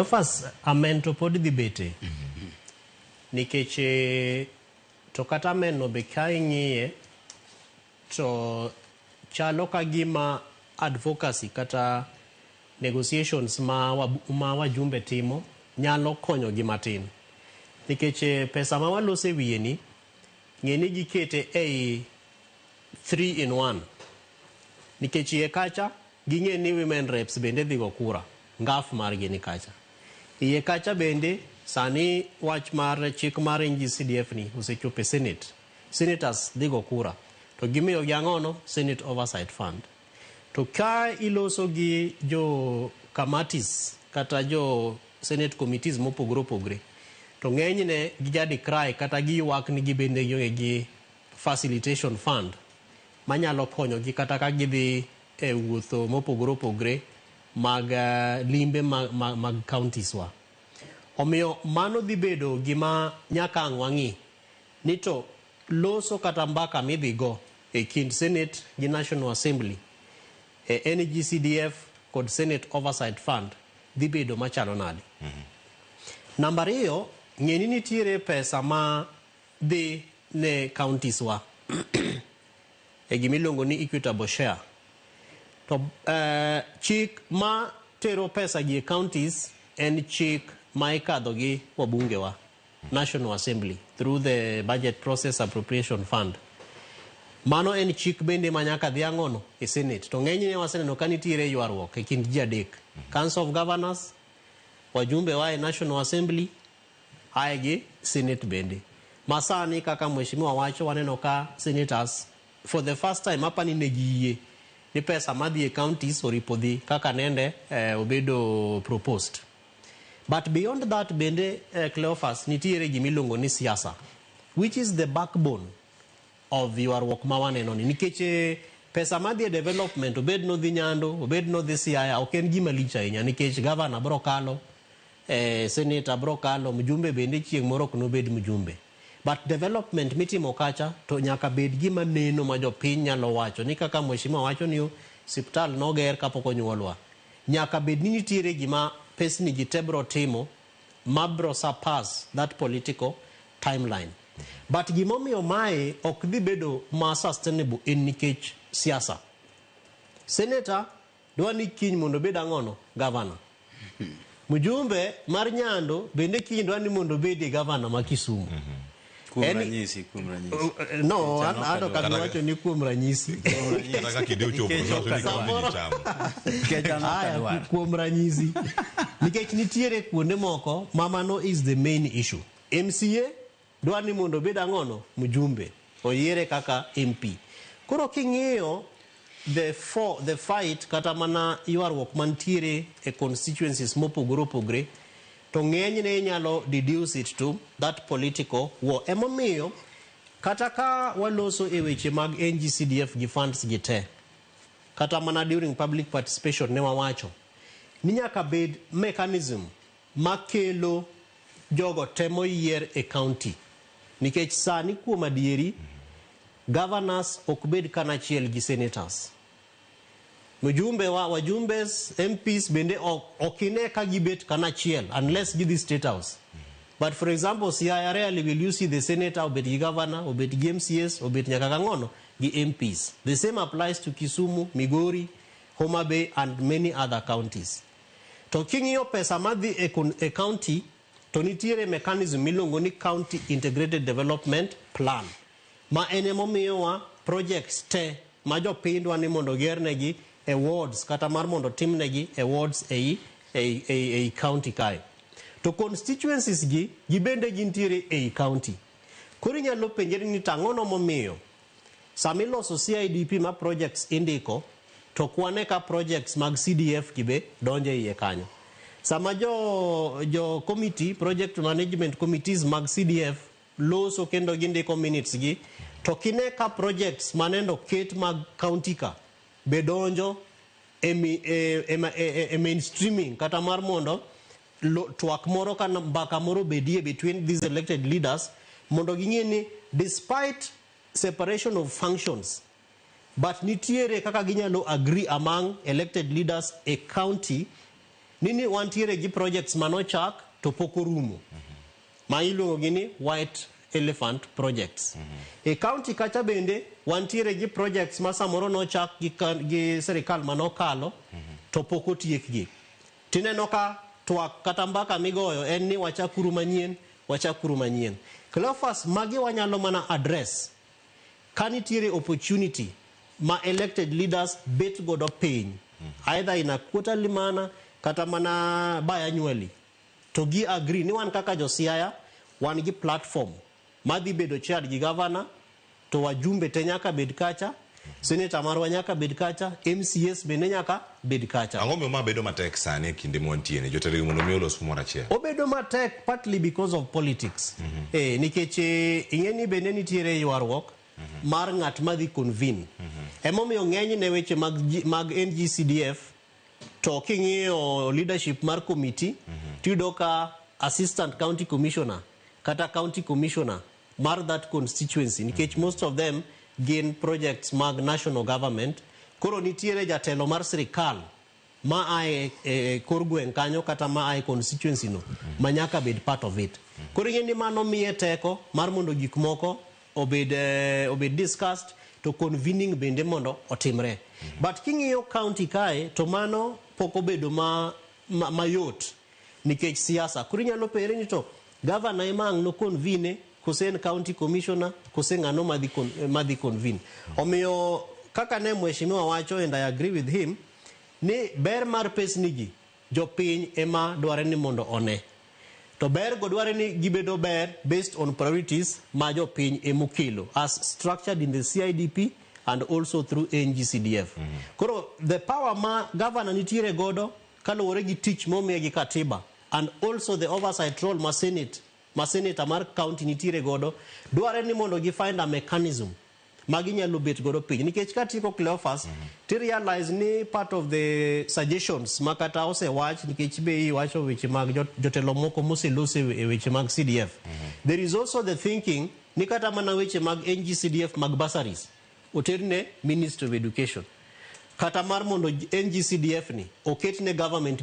First, amen to podi di bete. Nikeche to kata amen no bekai ngiye to chalo kagima advocacy kata negotiations ma wajumbe timo nyalo konyo gi matin. Nikeche pesa ma walose wiye ni ngeni gikete ei 3 in 1. Nikeche ye kacha ginge ni women reps bende dhigo kura. Ngaf mar gini kacha. Iye kacha bende sani wach mar chik mar NG-CDF ni usechope Senate. Senators dhigo kura. To gimiyo giangono Senate Oversight Fund. To ka iloso gi jo committees kata jo Senate committees mopogre. To ng'enyne gijadi cry kata giywak ni gibende gi facilitation fund manyalo konyo gi kata ka gidhi e wuotho mopogre mag limbe mag counties wa. Omiyo mano dhi bedo gima nyaka ang'wangi ni to loso kata mbaka midhigo e kind Senate gi National Assembly NG-CDF kod Senate Oversight Fund dhi bedo machalo nade. Namba 2, ng'eni nitiere pesa ma dhi ne counties wa e gimiluongo ni equitable share. To chik ma tero pesa gi counties en chik ma ikadho gi wabunge wa National Assembly through the Budget Process Appropriation Fund. Mano en chik bende manyaka dhi ang'ono e Senate. To ng'enyne waseneno ka nitiere ywaruok e kind ji adek. Council of Governors, wajumbe wa e National Assembly, ae gi Senate bende. Masani kaka mheshimiwa wacho waneno ka senators for the first time hapa ni negiyie ni pesa madhi e counties oripodhi kaka nende obedo proposed. But beyond that bende Cleophas nitiere gimiluongo ni siasa, which is the backbone of your work mawaneno ni. Nikeche pesa madhi e development obed no dhi Nyando, obed no dhi Siaya, ok en gima lich ahinya nikech governor bro kalo, senator bro kalo, mjumbe bende chieng' moro ok nobed mjumbe. But development mitimo kacha to nyaka bed gima neno ma jopiny nyalo wacho ni kaka mheshimiwa wacho ni siptal noger kapok onyuolwa. Nyaka bed ni nitiere gima pesni gi tebro timo mabro surpass that political timeline. But gimomiyo mae ok dhi bedo ma sustainable in nikech siasa. Senator dwani kiny mondo bed ang'ono governor. Mjumbe mar Nyando bende kiny dwani mondo bed governor ma Kisumu. Kuom ranyisi. No, ato kabiwacho ni kuom ranyisi. Kata kidio chopo kuom ranyisi. Nikech nitiere kuonde moko mamano is the main issue. MCA dwani mondo bed ang'ono mjumbe oyiere kaka MP. Koro king'iyo the fight kata mana ywaruok mantiere e constituencies mopogre to ng'enyne nyalo deduce it to that political war. Emomiyo kata ka waloso e weche mag NG-CDF gi funds gi te kata mana during public participation ne wawacho ni nyaka bed mechanism makelo jogo temo yier e county. Nikech sani kuom adieri governors ok bed kanachiel gi senators. Wajumbes, MPs bende okine ka gibet kanachiel unless gidhi State House. But for example, Siaya rarely will you see the senator obet gi governor, obet gi MCS, obet nyaka kang'ono gi MPs. The same applies to Kisumu, Migori, Homa Bay and many other counties. To king'iyo pesa madhi e county to nitiere mechanism miluongo ni County Integrated Development Plan. Ma ene momiyowa projects te ma jopiny dwani mondo gernegi awards kata mar mondo timnegi awards ei county kae. To constituencies gi bende gintiere ei county. Koro nyalo penjeri ni tang'ono momiyo samiloso CIDP ma projects indiko to kwane ka projects mag CDF gibe donje iye kanyo. Sama jo committee, project management committees mag CDF loso kendo gindiko minutes gi to kine ka projects manendo ket mag county ka bedonjo mainstreaming kata mar mondo twak moro kana mbaka moro bedie between these elected leaders mondo ging'e ni despite separation of functions but nitiere kaka ginyalo agree among elected leaders a county nini wantiere gi projects manochak to pok orumo ma iluongo gini white elephant projects. E county kacha bende wantiere gi projects ma samoro nochak gi serikal manokalo to pok otiekgi. Tineno ka twak kata mbaka migoyo en ni wachakuru manyien. Cleophas magi wanyalo mana address kanitiere opportunity ma elected leaders bet godo piny either in a quarterly mana kata mana biannually to gi agree ni wan kaka josiaya wan gi platform madhi bedo chaired gi governor to wajumbe te nyaka bed kacha, senator marwa nyaka bed kacha, MCS bende nyaka bed kacha. Ang'o ma bedo matek sani kinde montiene jotelo mondo mi olos kumoro achiel? Obedo matek partly because of politics. Nikech ing'eni bende nitiere ywaruok mar ng'at madhi convene. Emomiyo ng'eny ne weche mag NG-CDF to king'iyo leadership mar committee tiyudo ka assistant county commissioner kata county commissioner mar that constituency, nikech most of them gain projects mag national government. Koro nitiere jatelo mar sirikal ma ai kor gweng' kanyo kata ma ai constituency no manyaka bed part of it. Koro ng'eni mano miye teko mar mondo gik moko obed discussed to convening bende mondo otimre. But king'iyo county kae to mano pok obedo mayot nikech siasa. Koro nyalo pere ni to governor emang no convene kosen county commissioner kosen ng'ano madhi convene. Omiyo kaka ne mheshimiwa wacho, and I agree with him, ni ber mar pesnigi jopiny ema dware ni mondo one. To ber go dware ni gibedo ber based on priorities ma jopiny emokelo as structured in the CIDP and also through NG-CDF. Koro the power ma governor nitiere godo kaluwore gi tich momiye gi katiba and also the oversight role ma senator mar county nitiere godo dware ni mondo gi find a mechanism magi nyalo bet godo piny. Nikech katiko Cleophas to realize ni part of the suggestions makata osewach nikech be iwacho weche mag jotelo moko moselose weche mag CDF. There is also the thinking ni kata mana weche mag NG-CDF mag bursaries oterne Ministry of Education kata mar mondo NG-CDF ni oketne government